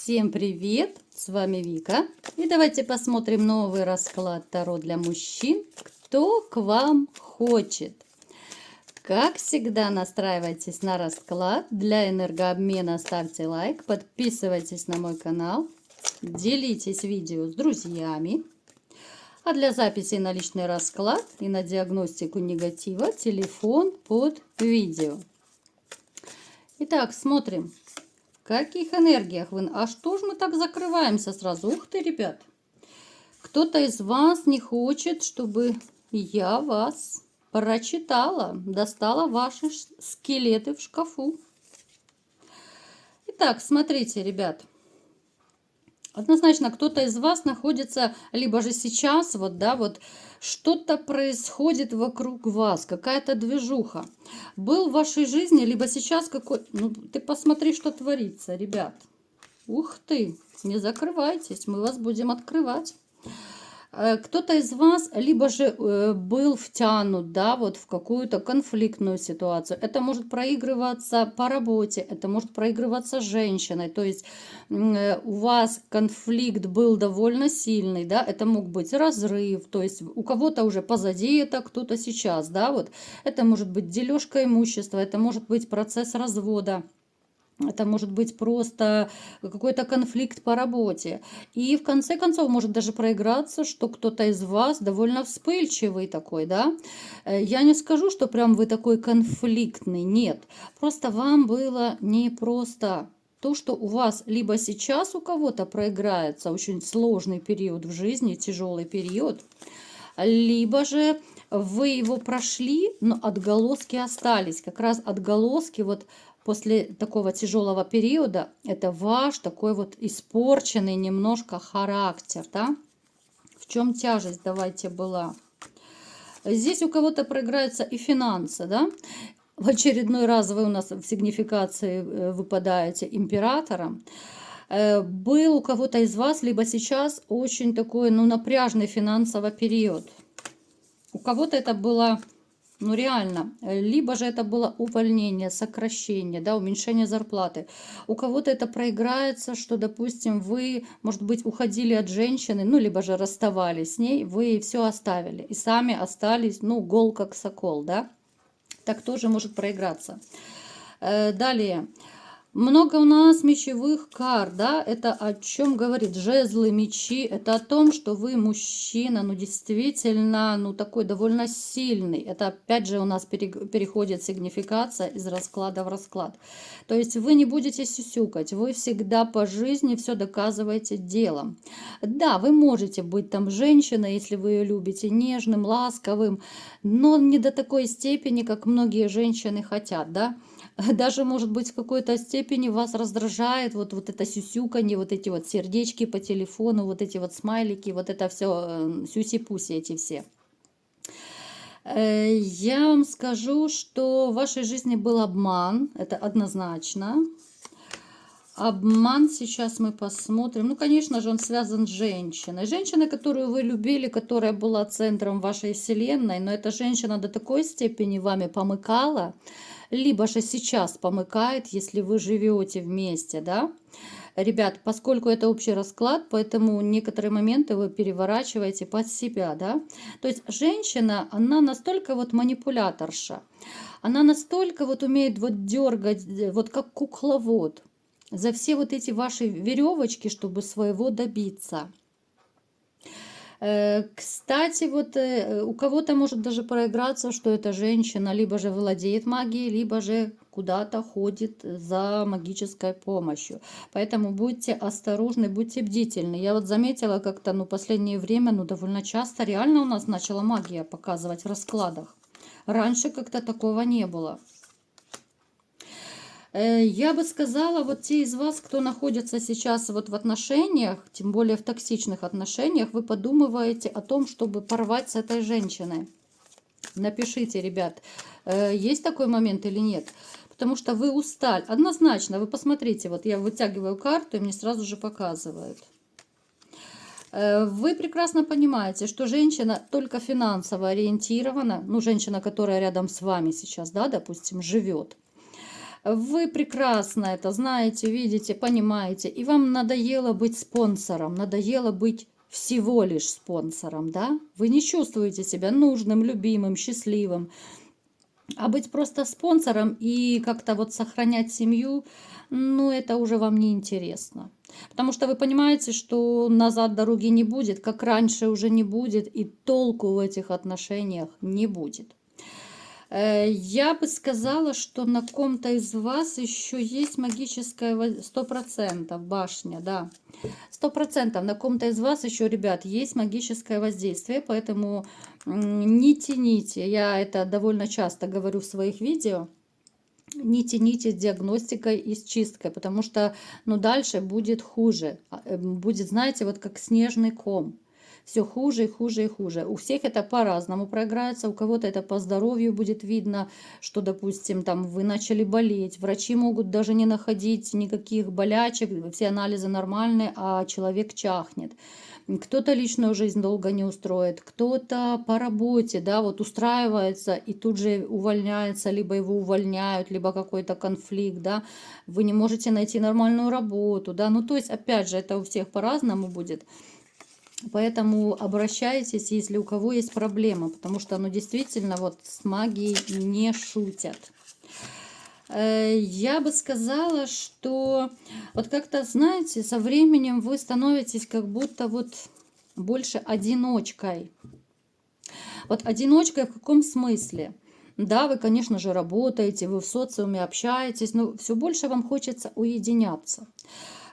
Всем привет! С вами Вика. И давайте посмотрим новый расклад Таро для мужчин. Кто к вам хочет? Как всегда, настраивайтесь на расклад. Для энергообмена ставьте лайк, подписывайтесь на мой канал, делитесь видео с друзьями. А для записи на личный расклад и на диагностику негатива телефон под видео. Итак, смотрим. В каких энергиях вы? А что ж мы так закрываемся сразу? Ух ты, ребят! Кто-то из вас не хочет, чтобы я вас прочитала, достала ваши скелеты в шкафу. Итак, смотрите, ребят. Однозначно, кто-то из вас находится, либо же сейчас, что-то происходит вокруг вас, какая-то движуха. Был в вашей жизни, либо сейчас какой... Ну, ты посмотри, что творится, ребят. Ух ты, не закрывайтесь, мы вас будем открывать. Кто-то из вас либо же был втянут, в какую-то конфликтную ситуацию. Это может проигрываться по работе, это может проигрываться женщиной. То есть у вас конфликт был довольно сильный, это мог быть разрыв. То есть у кого-то уже позади это, кто-то сейчас, Это может быть дележка имущества, это может быть процесс развода. Это может быть просто какой-то конфликт по работе. И в конце концов может даже проиграться, что кто-то из вас довольно вспыльчивый такой, Я не скажу, что прям вы такой конфликтный, нет. Просто вам было непросто. То, что у вас либо сейчас у кого-то проиграется очень сложный период в жизни, тяжелый период, либо же вы его прошли, но отголоски остались. Как раз отголоски после такого тяжелого периода, это ваш такой испорченный немножко характер, В чем тяжесть, давайте, была? Здесь у кого-то проиграются и финансы, В очередной раз вы у нас в сигнификации выпадаете императором. Был у кого-то из вас, либо сейчас очень такой, напряжный финансовый период. У кого-то это было... реально. Либо же это было увольнение, сокращение, уменьшение зарплаты. У кого-то это проиграется, что, допустим, вы, может быть, уходили от женщины, либо же расставались с ней, вы все оставили. И сами остались, гол как сокол, Так тоже может проиграться. Далее. Много у нас мечевых карт, это о чем говорит? Жезлы, мечи, это о том, что вы мужчина, действительно, такой довольно сильный. Это опять же у нас переходит сигнификация из расклада в расклад. То есть вы не будете сюсюкать, вы всегда по жизни все доказываете делом. Да, вы можете быть там женщиной, если вы ее любите, нежным, ласковым, но не до такой степени, как многие женщины хотят, Даже, может быть, в какой-то степени вас раздражает вот это сюсюканье, эти сердечки по телефону, эти смайлики, это все сюси-пуси эти все. Я вам скажу, что в вашей жизни был обман, это однозначно. Обман сейчас мы посмотрим. Конечно же, он связан с женщиной. Женщина, которую вы любили, которая была центром вашей вселенной, но эта женщина до такой степени вами помыкала, либо же сейчас помыкает, если вы живете вместе, Ребят, поскольку это общий расклад, поэтому некоторые моменты вы переворачиваете под себя, То есть женщина, она настолько манипуляторша, она настолько умеет дергать, как кукловод, за все эти ваши веревочки, чтобы своего добиться. Кстати, у кого-то может даже проиграться, что эта женщина либо же владеет магией, либо же куда-то ходит за магической помощью. Поэтому будьте осторожны, будьте бдительны. Я заметила как-то, последнее время, довольно часто реально у нас начала магия показывать в раскладах. Раньше как-то такого не было. Я бы сказала, те из вас, кто находится сейчас в отношениях, тем более в токсичных отношениях, вы подумываете о том, чтобы порвать с этой женщиной. Напишите, ребят, есть такой момент или нет? Потому что вы устали. Однозначно, вы посмотрите, я вытягиваю карту, и мне сразу же показывают. Вы прекрасно понимаете, что женщина только финансово ориентирована, женщина, которая рядом с вами сейчас, допустим, живет. Вы прекрасно это знаете, видите, понимаете, и вам надоело быть спонсором, надоело быть всего лишь спонсором, да? Вы не чувствуете себя нужным, любимым, счастливым. А быть просто спонсором и как-то вот сохранять семью, ну, это уже вам не интересно. Потому что вы понимаете, что назад дороги не будет, как раньше уже не будет, и толку в этих отношениях не будет. Я бы сказала, что на ком-то из вас еще есть магическая 100% башня, да. 100% на ком-то из вас еще, ребят, есть магическое воздействие, поэтому не тяните. Я это довольно часто говорю в своих видео. Не тяните с диагностикой и с чисткой, потому что, ну, дальше будет хуже. Будет, знаете, вот как снежный ком. Все хуже и хуже и хуже. У всех это по-разному проиграется. У кого-то это по здоровью будет видно, что, допустим, там вы начали болеть. Врачи могут даже не находить никаких болячек, все анализы нормальные, а человек чахнет. Кто-то личную жизнь долго не устроит, кто-то по работе, да, вот устраивается и тут же увольняется, либо его увольняют, либо какой-то конфликт, да, вы не можете найти нормальную работу, да, ну, то есть, опять же, это у всех по-разному будет. Поэтому обращайтесь, если у кого есть проблемы, потому что, ну, действительно, вот с магией не шутят. Я бы сказала, что вот как-то, знаете, со временем вы становитесь как будто вот больше одиночкой. Вот одиночкой в каком смысле? Да, вы, конечно же, работаете, вы в социуме общаетесь, но все больше вам хочется уединяться.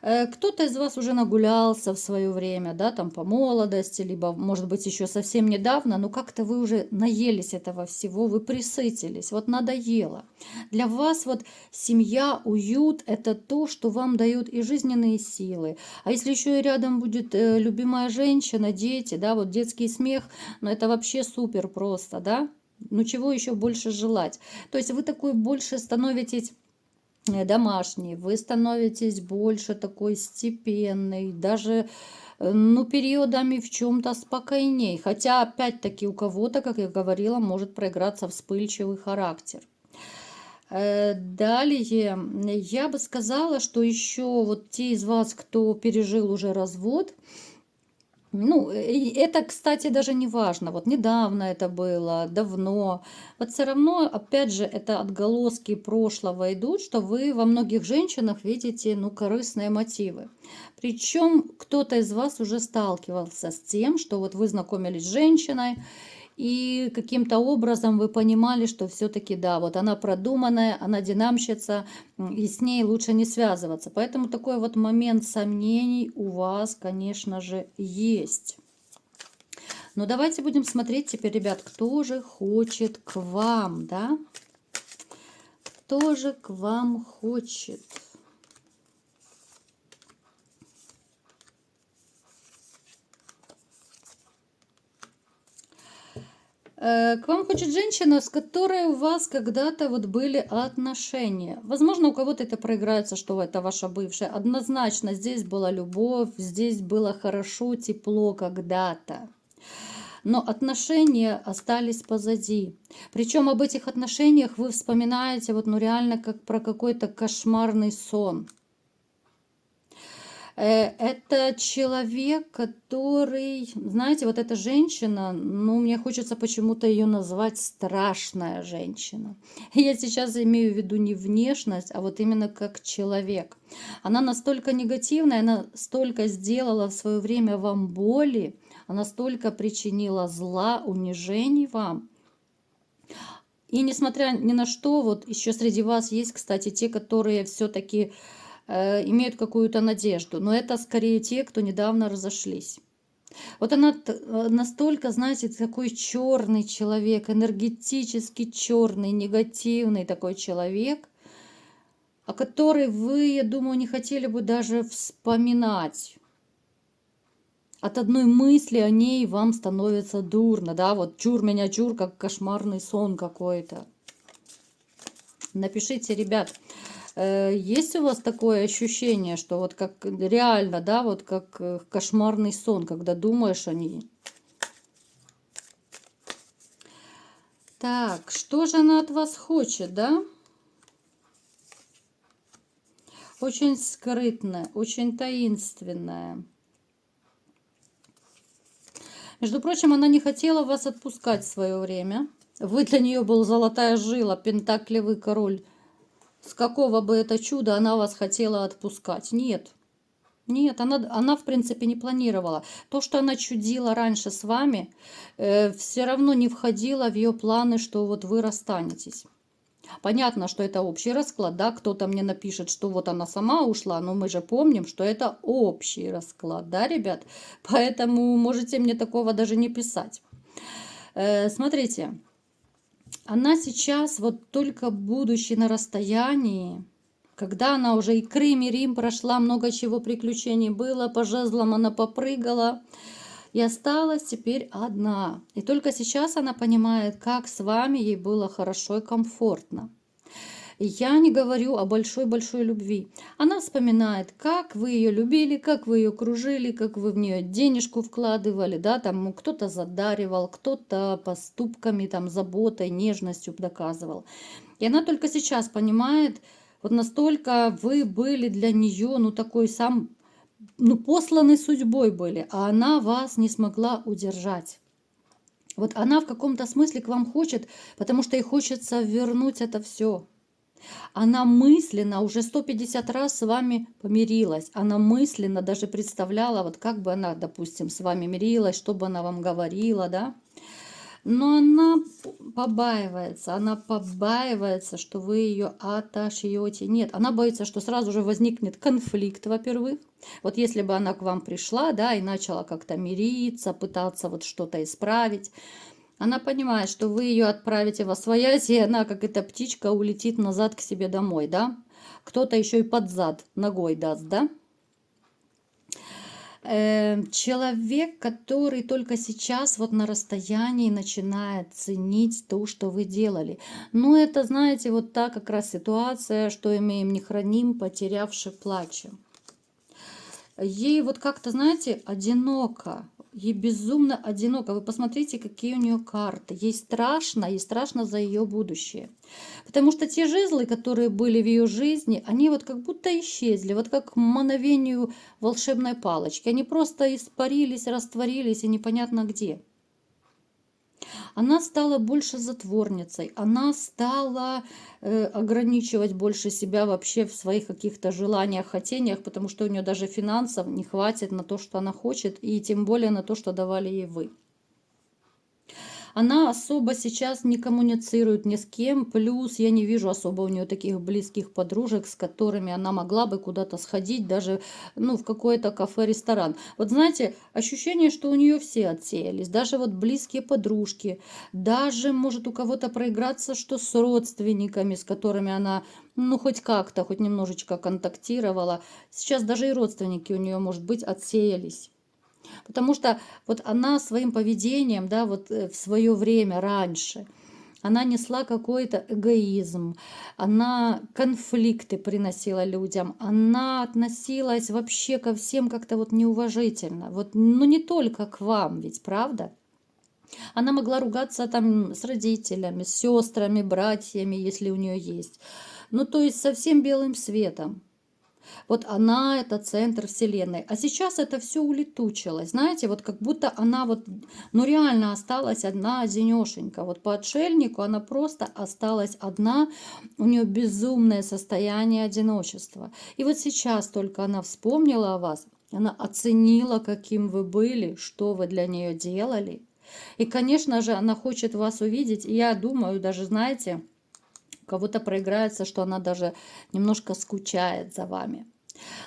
Кто-то из вас уже нагулялся в свое время, да, там по молодости, либо, может быть, еще совсем недавно, но как-то вы уже наелись этого всего, вы присытились, вот надоело. Для вас вот семья, уют– это то, что вам дает и жизненные силы. А если еще и рядом будет любимая женщина, дети, да, вот детский смех, ну это вообще супер просто, да. Ну чего еще больше желать? То есть вы такой больше становитесь домашний, вы становитесь больше такой степенный, даже ну, периодами в чем-то спокойней. Хотя, опять-таки, у кого-то, как я говорила, может проиграться вспыльчивый характер. Далее, я бы сказала, что еще вот те из вас, кто пережил уже развод, ну, это, кстати, даже не важно. Вот недавно это было, давно. Вот все равно, опять же, это отголоски прошлого идут, что вы во многих женщинах видите, ну, корыстные мотивы. Причем кто-то из вас уже сталкивался с тем, что вот вы знакомились с женщиной, и каким-то образом вы понимали, что все-таки да, вот она продуманная, она динамщица, и с ней лучше не связываться. Поэтому такой вот момент сомнений у вас, конечно же, есть. Но давайте будем смотреть теперь, ребят, кто же хочет к вам, да? Кто же к вам хочет? К вам хочет женщина, с которой у вас когда-то вот были отношения. Возможно, у кого-то это проиграется, что это ваша бывшая. Однозначно, здесь была любовь, здесь было хорошо, тепло когда-то. Но отношения остались позади. Причем об этих отношениях вы вспоминаете вот ну реально как про какой-то кошмарный сон. Это человек, который, знаете, вот эта женщина, ну, мне хочется почему-то ее назвать страшная женщина. Я сейчас имею в виду не внешность, а вот именно как человек. Она настолько негативная, она столько сделала в свое время вам боли, она столько причинила зла, унижений вам. И несмотря ни на что, вот еще среди вас есть, кстати, те, которые все-таки имеют какую-то надежду, но это скорее те, кто недавно разошлись. Вот она настолько, знаете, такой черный человек, энергетически черный, негативный такой человек, о которой вы, я думаю, не хотели бы даже вспоминать. От одной мысли о ней вам становится дурно, да, вот чур меня чур, как кошмарный сон какой-то. Напишите, ребят, есть у вас такое ощущение, что вот как реально, да, вот как кошмарный сон, когда думаешь о ней? Так, что же она от вас хочет, да? очень скрытная, очень таинственная. Между прочим, она не хотела вас отпускать в свое время. Вы для нее был золотая жила, пентаклевый король. С какого бы это чуда она вас хотела отпускать? Нет. Нет, она в принципе не планировала. То, что она чудила раньше с вами, все равно не входило в ее планы, что вот вы расстанетесь. Понятно, что это общий расклад, да, кто-то мне напишет, что вот она сама ушла, но мы же помним, что это общий расклад, да, ребят? Поэтому можете мне такого даже не писать. Смотрите, она сейчас вот только будучи на расстоянии, когда она уже и Крым, и Рим прошла, много чего приключений было, по жезлам она попрыгала, и осталась теперь одна. И только сейчас она понимает, как с вами ей было хорошо и комфортно. Я не говорю о большой-большой любви. Она вспоминает, как вы ее любили, как вы ее кружили, как вы в нее денежку вкладывали, да, там кто-то задаривал, кто-то поступками, там, заботой, нежностью доказывал. И она только сейчас понимает, вот настолько вы были для нее, ну, такой сам, ну, посланы судьбой были, а она вас не смогла удержать. Вот она в каком-то смысле к вам хочет, потому что ей хочется вернуть это все. Она мысленно уже 150 раз с вами помирилась. Она мысленно даже представляла, вот как бы она, допустим, с вами мирилась, что бы она вам говорила, да. Но она побаивается, что вы ее отошьете. Нет, она боится, что сразу же возникнет конфликт, во-первых. Вот если бы она к вам пришла, да, и начала как-то мириться, пытаться вот что-то исправить, она понимает, что вы ее отправите во своясь, и она, как эта птичка, улетит назад к себе домой, да? Кто-то еще и под зад ногой даст, да? Человек, который только сейчас вот на расстоянии начинает ценить то, что вы делали. Ну, это, знаете, вот та как раз ситуация, что имеем, не храним, потерявши плачем. Ей вот как-то, знаете, одиноко. Ей безумно одиноко. Вы посмотрите, какие у нее карты. Ей страшно за ее будущее. Потому что те жезлы, которые были в ее жизни, они вот как будто исчезли, вот как к мановению волшебной палочки. Они просто испарились, растворились и непонятно где. Она стала больше затворницей, она стала ограничивать больше себя вообще в своих каких-то желаниях, хотениях, потому что у нее даже финансов не хватит на то, что она хочет, и тем более на то, что давали ей вы. Она особо сейчас не коммуницирует ни с кем, плюс я не вижу особо у нее таких близких подружек, с которыми она могла бы куда-то сходить, даже ну, в какое-то кафе, ресторан. Вот знаете, ощущение, что у нее все отсеялись, даже вот близкие подружки, даже может у кого-то проиграться, что с родственниками, с которыми она ну, хоть как-то, хоть немножечко контактировала. Сейчас даже и родственники у нее, может быть, отсеялись. Потому что вот она своим поведением, да, вот в свое время раньше, она несла какой-то эгоизм, она конфликты приносила людям, она относилась вообще ко всем как-то вот неуважительно. Вот, ну не только к вам, ведь правда? Она могла ругаться там с родителями, с сестрами, братьями, если у нее есть. Ну то есть совсем белым светом. Вот она это центр вселенной. А сейчас это все улетучилось. Знаете, вот как будто она вот, ну реально осталась одна одинешенька. Вот по отшельнику она просто осталась одна. У нее безумное состояние одиночества. И вот сейчас только она вспомнила о вас. Она оценила, каким вы были, что вы для нее делали. И, конечно же, она хочет вас увидеть. И я думаю, даже, знаете, кого-то проиграется, что она даже немножко скучает за вами.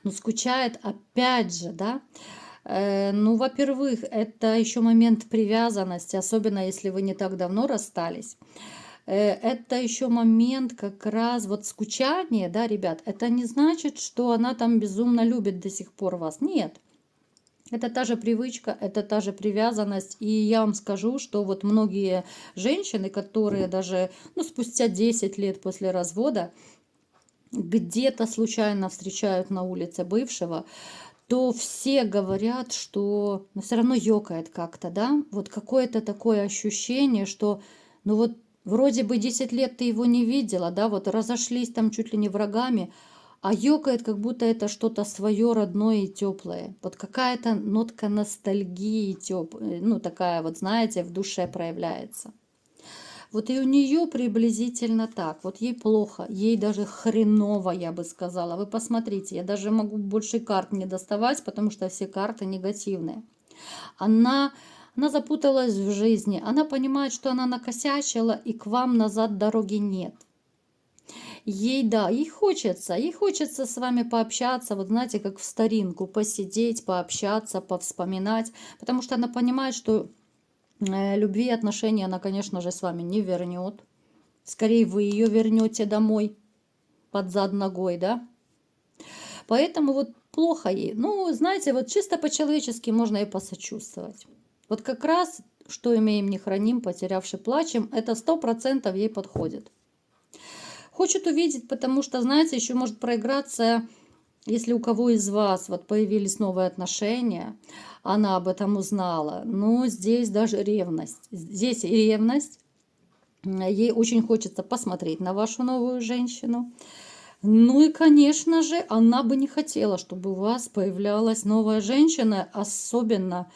Но скучает опять же, да. Ну, во-первых, это еще момент привязанности, особенно если вы не так давно расстались. Это еще момент как раз вот скучание, да, ребят. Это не значит, что она там безумно любит до сих пор вас. Нет. Это та же привычка, это та же привязанность. И я вам скажу, что вот многие женщины, которые даже ну, спустя 10 лет после развода где-то случайно встречают на улице бывшего, то все говорят, что ну, все равно ёкает как-то, да? Вот какое-то такое ощущение, что ну вот вроде бы 10 лет ты его не видела, да, вот разошлись там чуть ли не врагами, а ёкает, как будто это что-то свое родное и теплое. Вот какая-то нотка ностальгии ну такая вот, знаете, в душе проявляется. Вот и у нее приблизительно так. Вот ей плохо, ей даже хреново, я бы сказала. Вы посмотрите, я даже могу больше карт не доставать, потому что все карты негативные. Она, она запуталась в жизни, она понимает, что она накосячила, и к вам назад дороги нет. Ей, да, ей хочется с вами пообщаться, вот знаете, как в старинку, посидеть, пообщаться, повспоминать, потому что она понимает, что любви и отношения она, конечно же, с вами не вернет. Скорее вы ее вернете домой под зад ногой, да? Поэтому вот плохо ей. Ну, знаете, вот чисто по-человечески можно и посочувствовать. Вот как раз, что имеем, не храним, потерявший плачем, это 100% ей подходит. Хочет увидеть, потому что, знаете, еще может проиграться, если у кого из вас вот появились новые отношения, она об этом узнала. Но здесь даже ревность. Здесь и ревность. Ей очень хочется посмотреть на вашу новую женщину. Ну и, конечно же, она бы не хотела, чтобы у вас появлялась новая женщина, особенно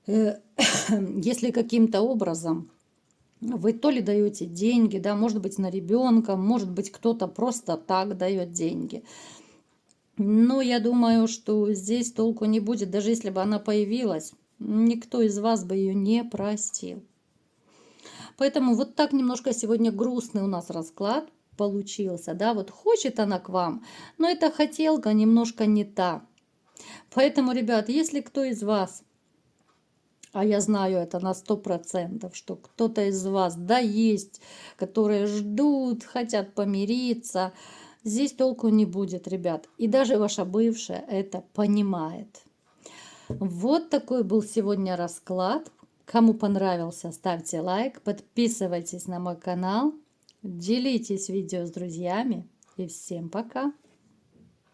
если каким-то образом вы то ли даете деньги, да, может быть, на ребенка, может быть, кто-то просто так дает деньги. Но я думаю, что здесь толку не будет, даже если бы она появилась, никто из вас бы ее не простил. Поэтому вот так немножко сегодня грустный у нас расклад получился, да, вот хочет она к вам, но эта хотелка немножко не та. Поэтому, ребят, если кто из вас, а я знаю это на 100%, что кто-то из вас, да, есть, которые ждут, хотят помириться, здесь толку не будет, ребят. И даже ваша бывшая это понимает. Вот такой был сегодня расклад. Кому понравился, ставьте лайк, подписывайтесь на мой канал, делитесь видео с друзьями и всем пока!